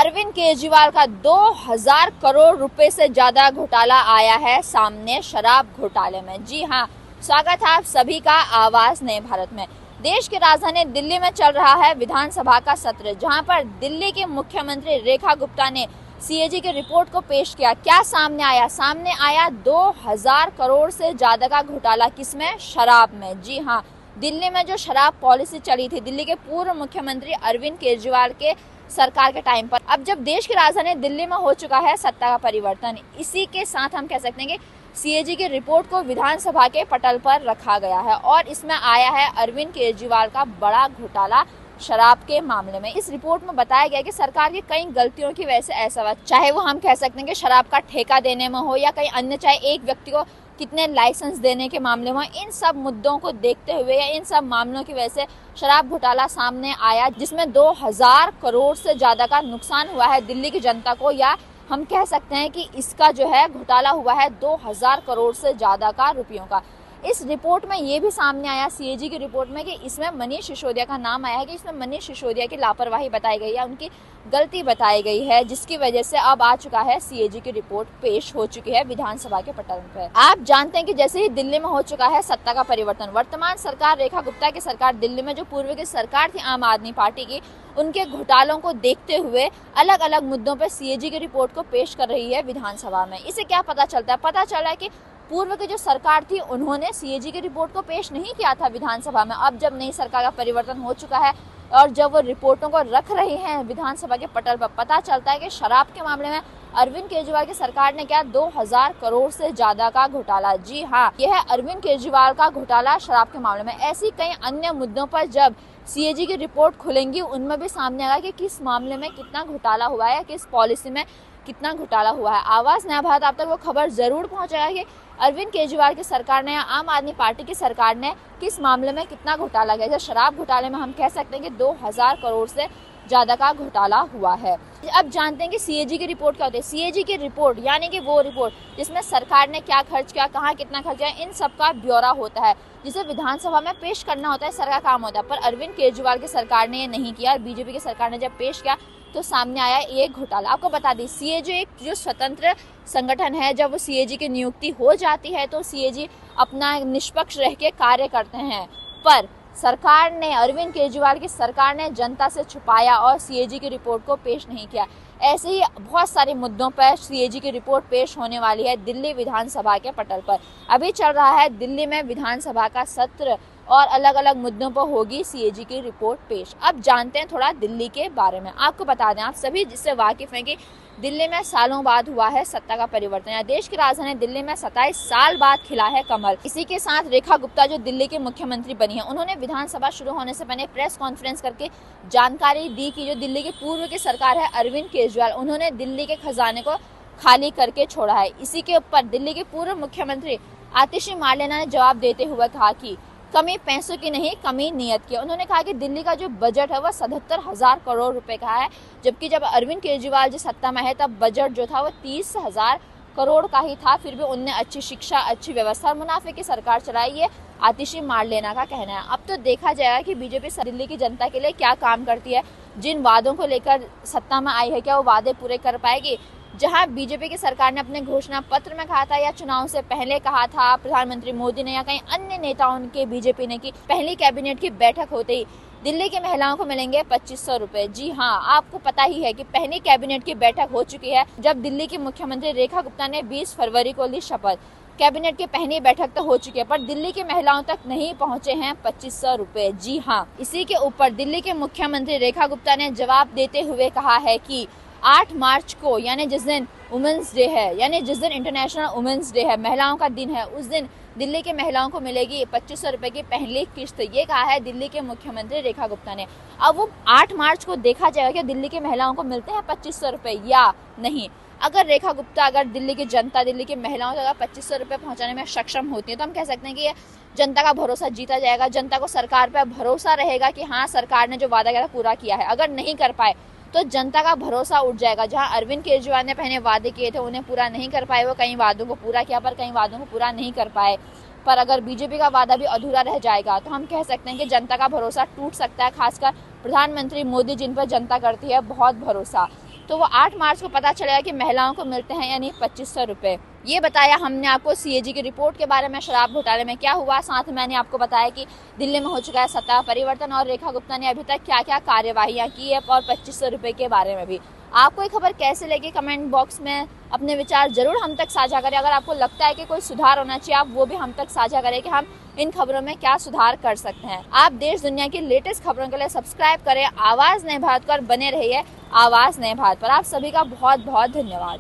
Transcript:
अरविंद केजरीवाल का 2000 करोड़ रुपए से ज्यादा घोटाला आया है सामने शराब घोटाले में। जी हाँ, स्वागत है आप सभी का आवाज नए भारत में। देश की राजधानी दिल्ली में चल रहा है विधानसभा का सत्र, जहां पर दिल्ली की मुख्यमंत्री रेखा गुप्ता ने सीएजी की रिपोर्ट को पेश किया। क्या सामने आया? सामने आया 2000 करोड़ से ज्यादा का घोटाला। किसमें? शराब में। जी हाँ, दिल्ली में जो शराब पॉलिसी चली थी दिल्ली के पूर्व मुख्यमंत्री अरविंद केजरीवाल के सरकार के टाइम पर, अब जब देश की राजधानी दिल्ली में हो चुका है सत्ता का परिवर्तन, इसी के साथ हम कह सकते हैं कि सीएजी की रिपोर्ट को विधानसभा के पटल पर रखा गया है और इसमें आया है अरविंद केजरीवाल का बड़ा घोटाला शराब के मामले में। इस रिपोर्ट में बताया गया कि सरकार की कई गलतियों की वजह से ऐसा हुआ, चाहे वो हम कह सकते हैं कि शराब का ठेका देने में हो या कई अन्य, चाहे एक व्यक्ति को कितने लाइसेंस देने के मामले में, इन सब मुद्दों को देखते हुए या इन सब मामलों की वजह से शराब घोटाला सामने आया, जिसमें 2000 करोड़ से ज्यादा का नुकसान हुआ है दिल्ली की जनता को, या हम कह सकते हैं कि इसका जो है घोटाला हुआ है 2000 करोड़ से ज्यादा का रुपयों का। इस रिपोर्ट में ये भी सामने आया, सीएजी की रिपोर्ट में, कि इसमें मनीष सिसोदिया का नाम आया है, कि इसमें मनीष सिसोदिया की लापरवाही बताई गई है, उनकी गलती बताई गई है, जिसकी वजह से अब आ चुका है सीएजी की रिपोर्ट पेश हो चुकी है विधानसभा के पटल पर। आप जानते हैं कि जैसे ही दिल्ली में हो चुका है सत्ता का परिवर्तन, वर्तमान सरकार रेखा गुप्ता की सरकार दिल्ली में जो पूर्व की सरकार थी आम आदमी पार्टी की, उनके घोटालों को देखते हुए अलग अलग मुद्दों पर सीएजी की रिपोर्ट को पेश कर रही है विधानसभा में। इससे क्या पता चलता है? पता चला है कि पूर्व की जो सरकार थी उन्होंने सीएजी की रिपोर्ट को पेश नहीं किया था विधानसभा में। अब जब नई सरकार का परिवर्तन हो चुका है और जब वो रिपोर्टों को रख रहे हैं विधानसभा के पटल पर, पता चलता है कि शराब के मामले में अरविंद केजरीवाल की सरकार ने क्या 2000 करोड़ से ज्यादा का घोटाला। जी हाँ, यह है अरविंद केजरीवाल का घोटाला शराब के मामले में। ऐसी कई अन्य मुद्दों पर जब सीएजी की रिपोर्ट खुलेंगी उनमें भी सामने आएगा कि किस मामले में कितना घोटाला हुआ है, किस पॉलिसी में कितना घोटाला हुआ है। आवाज नया भारत आप तक वो खबर जरूर पहुंचाएगा कि अरविंद केजरीवाल की सरकार ने या आम आदमी पार्टी की सरकार ने किस मामले में कितना घोटाला किया। जैसे शराब घोटाले में हम कह सकते हैं कि 2000 करोड़ से ज्यादा का घोटाला हुआ है। अब जानते हैं कि सीएजी की रिपोर्ट क्या होती है। सीएजी की रिपोर्ट यानी कि वो रिपोर्ट जिसमें सरकार ने क्या खर्च किया, कहाँ कितना खर्च किया, इन सब का ब्यौरा होता है, जिसे विधानसभा में पेश करना होता है, सरकार काम होता है। पर अरविंद केजरीवाल की सरकार ने ये नहीं किया। बीजेपी की सरकार ने जब पेश किया तो सामने आया एक घोटाला। आपको बता दें, सीएजी एक जो स्वतंत्र संगठन है, जब वो सीएजी की नियुक्ति हो जाती है तो सीएजी अपना निष्पक्ष रह के कार्य करते हैं, पर सरकार ने, अरविंद केजरीवाल की सरकार ने जनता से छुपाया और सीएजी की रिपोर्ट को पेश नहीं किया। ऐसे ही बहुत सारे मुद्दों पर सीएजी की रिपोर्ट पेश होने वाली है दिल्ली विधानसभा के पटल पर। अभी चल रहा है दिल्ली में विधानसभा का सत्र और अलग अलग मुद्दों पर होगी सीएजी की रिपोर्ट पेश। अब जानते हैं थोड़ा दिल्ली के बारे में। आपको बता दें, आप सभी जिससे वाकिफ हैं कि दिल्ली में सालों बाद हुआ है सत्ता का परिवर्तन, या देश की राजधानी दिल्ली में 27 साल बाद खिला है कमल। इसी के साथ रेखा गुप्ता जो दिल्ली के मुख्यमंत्री बनी है, उन्होंने विधानसभा शुरू होने से पहले प्रेस कॉन्फ्रेंस करके जानकारी दी कि जो दिल्ली की पूर्व की सरकार है अरविंद केजरीवाल, उन्होंने दिल्ली के खजाने को खाली करके छोड़ा है। इसी के ऊपर दिल्ली के पूर्व मुख्यमंत्री आतिशी मार्लेना ने जवाब देते हुए कहा कि कमी पैसों की नहीं, कमी नीयत की। उन्होंने कहा कि दिल्ली का जो बजट है वह 77,000 करोड़ रुपए का है, जबकि जब अरविंद केजरीवाल जो सत्ता में है तब बजट जो था वो 30,000 करोड़ का ही था। फिर भी उनने अच्छी शिक्षा, अच्छी व्यवस्था और मुनाफे की सरकार चलाई, ये आतिशी मार्लेना का कहना है। अब तो देखा जाएगा कि बीजेपी दिल्ली की जनता के लिए क्या काम करती है, जिन वादों को लेकर सत्ता में आई है क्या वो वादे पूरे कर पाएगी। जहां बीजेपी की सरकार ने अपने घोषणा पत्र में कहा था या चुनाव से पहले कहा था, प्रधानमंत्री मोदी ने या कई अन्य नेताओं के बीजेपी ने, की पहली कैबिनेट की बैठक होते ही दिल्ली की महिलाओं को मिलेंगे 2500 रुपए। जी हाँ, आपको पता ही है कि पहली कैबिनेट की बैठक हो चुकी है जब दिल्ली की मुख्यमंत्री रेखा गुप्ता ने 20 फरवरी को ली शपथ। कैबिनेट की पहली बैठक तो हो चुकी है, पर दिल्ली की महिलाओं तक नहीं पहुंचे हैं 2500 रुपए। जी हाँ, इसी के ऊपर दिल्ली के मुख्यमंत्री रेखा गुप्ता ने जवाब देते हुए कहा है कि 8 मार्च को, यानी जिस दिन वुमेन्स डे है, यानी जिस दिन इंटरनेशनल वुमेन्स डे है, महिलाओं का दिन है, उस दिन दिल्ली के महिलाओं को मिलेगी 2500 रुपए की पहली किस्त। ये कहा है दिल्ली के मुख्यमंत्री रेखा गुप्ता ने। अब वो 8 मार्च को देखा जाएगा कि दिल्ली के महिलाओं को मिलते हैं 2500 रुपए या नहीं। अगर रेखा गुप्ता, अगर दिल्ली की जनता, दिल्ली की महिलाओं तक अगर 2500 रुपए पहुंचाने में सक्षम होती है तो हम कह सकते हैं कि ये जनता का भरोसा जीता जाएगा। जनता को सरकार पर भरोसा रहेगा कि हाँ, सरकार ने जो वादा किया था पूरा किया है। अगर नहीं कर पाए तो जनता का भरोसा उठ जाएगा। जहां अरविंद केजरीवाल ने पहले वादे किए थे उन्हें पूरा नहीं कर पाए, वो कई वादों को पूरा किया पर कई वादों को पूरा नहीं कर पाए। पर अगर बीजेपी का वादा भी अधूरा रह जाएगा तो हम कह सकते हैं कि जनता का भरोसा टूट सकता है, खासकर प्रधानमंत्री मोदी जिन पर जनता करती है बहुत भरोसा। तो वो 8 मार्च को पता चलेगा कि महिलाओं को मिलते हैं यानी 2500 रुपये। ये बताया हमने आपको सीएजी की रिपोर्ट के बारे में, शराब घोटाले में क्या हुआ। साथ में मैंने आपको बताया कि दिल्ली में हो चुका है सत्ता परिवर्तन और रेखा गुप्ता ने अभी तक क्या क्या कार्यवाहियां की है, और 2500 रुपये के बारे में भी। आपको ये खबर कैसे लगी, कमेंट बॉक्स में अपने विचार जरूर हम तक साझा करें। अगर आपको लगता है कि कोई सुधार होना चाहिए, आप वो भी हम तक साझा करें कि हम इन खबरों में क्या सुधार कर सकते हैं। आप देश दुनिया की लेटेस्ट खबरों के लिए सब्सक्राइब करें आवाज नए भारत को और बने रहिए आवाज नए भारत पर। आप सभी का बहुत बहुत धन्यवाद।